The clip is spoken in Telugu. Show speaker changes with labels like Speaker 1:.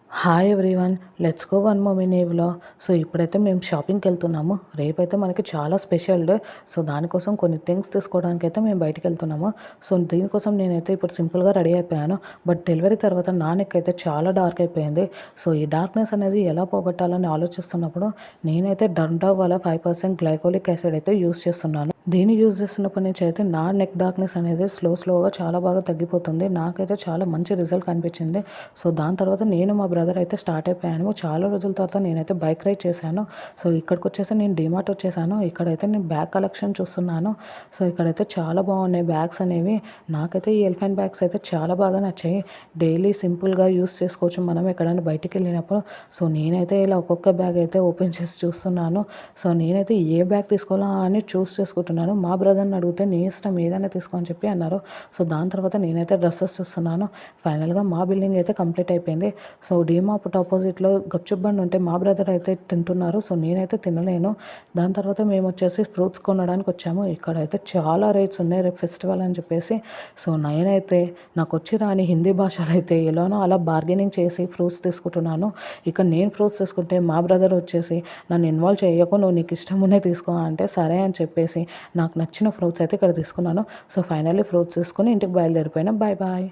Speaker 1: Hi everyone, let's go one more mini vlog. So ఇప్పుడైతే మేము షాపింగ్కి వెళ్తున్నాము. రేపైతే మనకి చాలా స్పెషల్ డే. సో దానికోసం కొన్ని థింగ్స్ తీసుకోవడానికి అయితే మేము బయటికి వెళ్తున్నాము. సో దీనికోసం నేనైతే ఇప్పుడు సింపుల్గా రెడీ అయిపోయాను. బట్ డెలివరీ తర్వాత నా నెక్ అయితే చాలా డార్క్ అయిపోయింది. సో ఈ డార్క్నెస్ అనేది ఎలా పోగొట్టాలని ఆలోచిస్తున్నప్పుడు నేనైతే డర్డావ్ వాళ్ళ 5% గ్లైకోలిక్ యాసిడ్ అయితే యూస్ చేస్తున్నాను. దీన్ని యూజ్ చేస్తున్నప్పటి నుంచి అయితే నా నెక్ డార్క్నెస్ అనేది స్లోగా చాలా బాగా తగ్గిపోతుంది. నాకైతే చాలా మంచి రిజల్ట్ కనిపించింది. సో దాని తర్వాత నేను మా బ్రదర్ అయితే స్టార్ట్ అయిపోయాను. చాలా రోజుల తర్వాత నేనైతే బైక్ రైడ్ చేశాను. సో ఇక్కడికి వచ్చేసి నేను డిమార్ట్ వచ్చేసాను. ఇక్కడైతే నేను బ్యాగ్ కలెక్షన్ చూస్తున్నాను. సో ఇక్కడైతే చాలా బాగున్నాయి బ్యాగ్స్ అనేవి. నాకైతే ఈ ఎలిఫెంట్ బ్యాగ్స్ అయితే చాలా బాగా నచ్చాయి. డైలీ సింపుల్గా యూస్ చేసుకోవచ్చు మనం ఎక్కడైనా బయటికి వెళ్ళినప్పుడు. సో నేనైతే ఇలా ఒక్కొక్క బ్యాగ్ అయితే ఓపెన్ చేసి చూస్తున్నాను. సో నేనైతే ఏ బ్యాగ్ తీసుకోవాలా అని చూస్ చేసుకుంటున్నాను. మా బ్రదర్ని అడిగితే నీ ఇష్టం ఏదైనా తీసుకో అని చెప్పి అన్నారు. సో దాని తర్వాత నేనైతే డ్రెస్సెస్ చూస్తున్నాను. ఫైనల్గా మా బిల్డింగ్ అయితే కంప్లీట్ అయిపోయింది. సో డీమార్ట్ ఆపోజిట్లో గప్చుప్ బండి ఉంటే మా బ్రదర్ అయితే తింటున్నారు. సో నేనైతే తినలేను. దాని తర్వాత మేము వచ్చేసి ఫ్రూట్స్ కొనడానికి వచ్చాము. ఇక్కడైతే చాలా రేట్స్ ఉన్నాయి రేపు ఫెస్టివల్ అని చెప్పేసి. సో నేనైతే నాకు వచ్చి రాని హిందీ భాషలో అయితే ఎలానో అలా బార్గెనింగ్ చేసి ఫ్రూట్స్ తీసుకుంటున్నాను. ఇక నేను ఫ్రూట్స్ తీసుకుంటే మా బ్రదర్ వచ్చేసి నన్ను ఇన్వాల్వ్ చేయకు, నువ్వు నీకు ఇష్టం ఉన్నాయి తీసుకో అంటే సరే అని చెప్పేసి నాకు నచ్చిన ఫ్రూట్స్ అయితే ఇక్కడ తీసుకున్నాను. సో ఫైనల్లీ ఫ్రూట్స్ తీసుకుని ఇంటికి బయలుదేరిపోయినా. Bye bye.